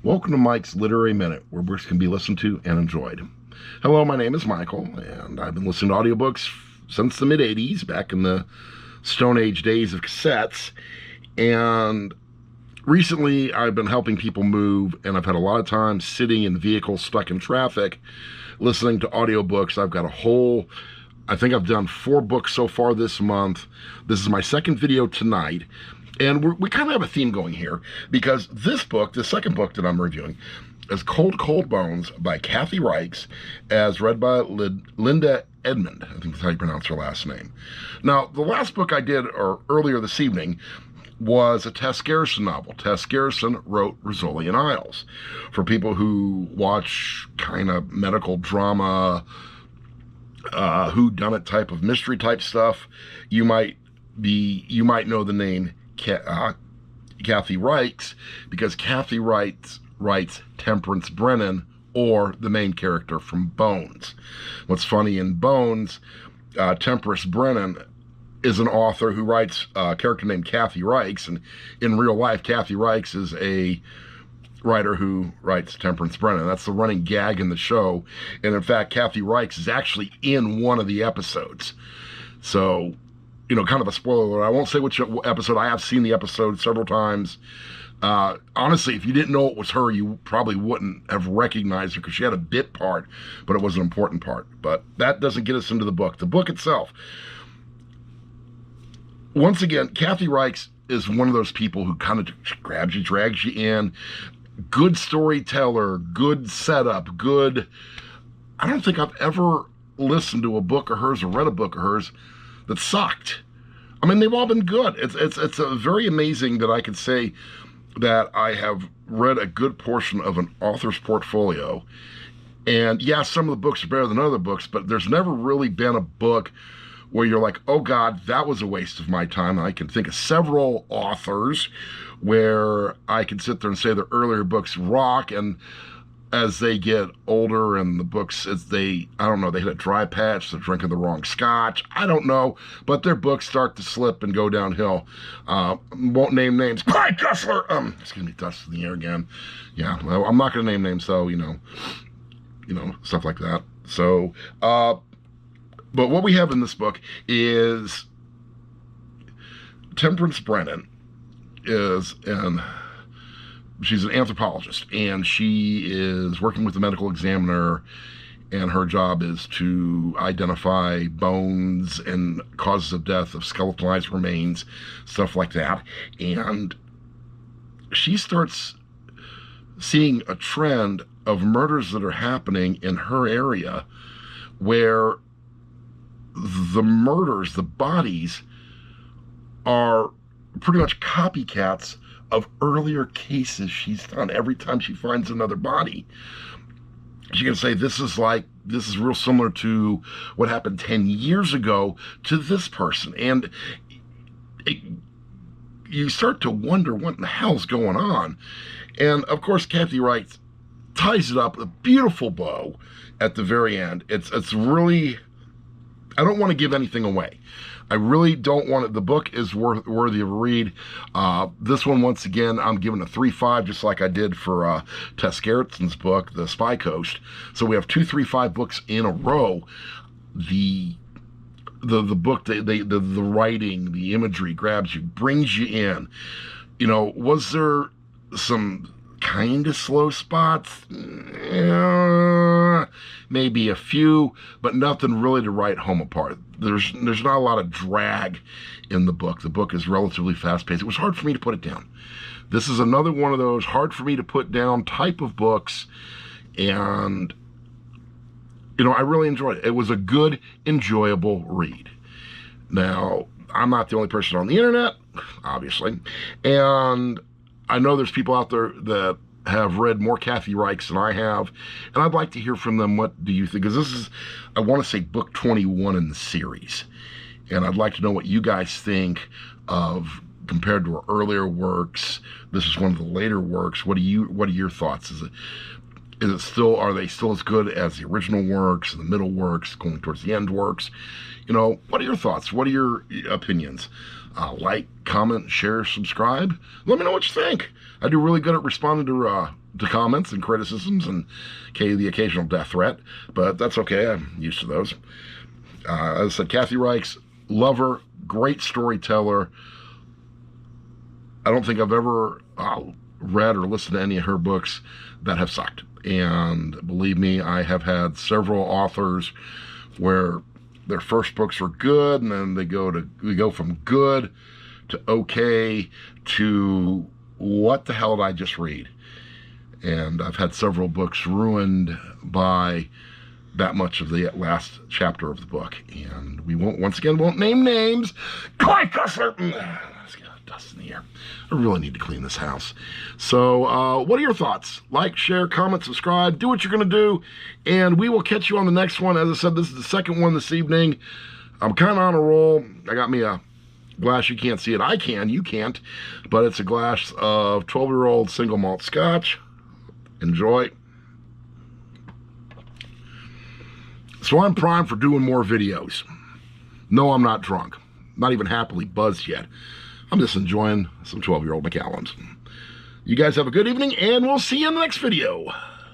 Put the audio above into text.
Welcome to Mike's Literary Minute, where books can be listened to and enjoyed. Hello, my name is Michael, and I've been listening to audiobooks since the mid-'80s, back in the Stone Age days of cassettes. And recently, I've been helping people move, and I've had a lot of time sitting in vehicles stuck in traffic, listening to audiobooks. I've got I think I've done 4 books so far this month. This is my second video tonight. And we kind of have a theme going here, because this book, the second book that I'm reviewing, is Cold, Cold Bones by Kathy Reichs, as read by Linda Emond. I think that's how you pronounce her last name. Now, the last book I did earlier this evening was a Tess Garrison novel. Tess Garrison wrote Rizzoli and Isles. For people who watch kind of medical drama, whodunit type of mystery type stuff, you might know the name Kathy Reichs, because Kathy writes Temperance Brennan, or the main character from Bones. What's funny, in Bones, Temperance Brennan is an author who writes a character named Kathy Reichs, and in real life, Kathy Reichs is a writer who writes Temperance Brennan. That's the running gag in the show, and in fact, Kathy Reichs is actually in one of the episodes. So, kind of a spoiler alert. I won't say which episode. I have seen the episode several times. Honestly, if you didn't know it was her, you probably wouldn't have recognized her, because she had a bit part, but it was an important part. But that doesn't get us into the book. The book itself, once again, Kathy Reichs is one of those people who kind of grabs you, drags you in. Good storyteller, good setup, good... I don't think I've ever listened to a book of hers or read a book of hers that sucked. I mean, they've all been good. It's very amazing that I could say that I have read a good portion of an author's portfolio. And yeah, some of the books are better than other books, but there's never really been a book where you're like, oh God, that was a waste of my time. And I can think of several authors where I can sit there and say their earlier books rock, and as they get older and the books, I don't know, they hit a dry patch, they're drinking the wrong scotch, I don't know, but their books start to slip and go downhill. Won't name names. Clyde Cussler! Excuse me, dust in the air again. Yeah, well, I'm not going to name names, so, stuff like that. So, but what we have in this book is Temperance Brennan she's an anthropologist, and she is working with the medical examiner, and her job is to identify bones and causes of death of skeletalized remains, stuff like that. And she starts seeing a trend of murders that are happening in her area, where the murders, the bodies, are pretty much copycats of earlier cases she's done. Every time she finds another body, she can say, this is real similar to what happened 10 years ago to this person. And you start to wonder what in the hell's going on. And of course, Kathy Reichs ties it up with a beautiful bow at the very end. It's really, I don't want to give anything away. I really don't want it. The book is worthy of a read. This one, once again, I'm giving a 3.5, just like I did for Tess Garrison's book, The Spy Coast. So we have 2 3.5 books in a row. The book, the writing, the imagery grabs you, brings you in. Was there some kind of slow spots? Maybe a few, but nothing really to write home apart. There's not a lot of drag in the book. The book is relatively fast-paced. It was hard for me to put it down. This is another one of those hard for me to put down type of books, and I really enjoyed it. It was a good, enjoyable read. Now, I'm not the only person on the internet, obviously, and I know there's people out there that have read more Kathy Reichs than I have, and I'd like to hear from them. What do you think? Because this is, I want to say, book 21 in the series, and I'd like to know what you guys think of, compared to her earlier works. This is one of the later works. What are your thoughts? are they still as good as the original works, the middle works, going towards the end works? You know, what are your thoughts? What are your opinions? Like, comment, share, subscribe. Let me know what you think. I do really good at responding to comments and criticisms and the occasional death threat, but that's okay. I'm used to those. As I said, Kathy Reichs, lover, great storyteller. I don't think I've ever read or listened to any of her books that have sucked. And believe me, I have had several authors where their first books are good, and then they go from good to okay to what the hell did I just read? And I've had several books ruined by that much of the last chapter of the book. And we won't name names. Let's get dust in the air. I really need to clean this house. So what are your thoughts? Like, share, comment, subscribe. Do what you're going to do. And we will catch you on the next one. As I said, this is the second one this evening. I'm kind of on a roll. I got me a glass. You can't see it. I can. You can't. But it's a glass of 12-year-old single malt scotch. Enjoy. So I'm primed for doing more videos. No, I'm not drunk. Not even happily buzzed yet. I'm just enjoying some 12-year-old Macallums. You guys have a good evening, and we'll see you in the next video.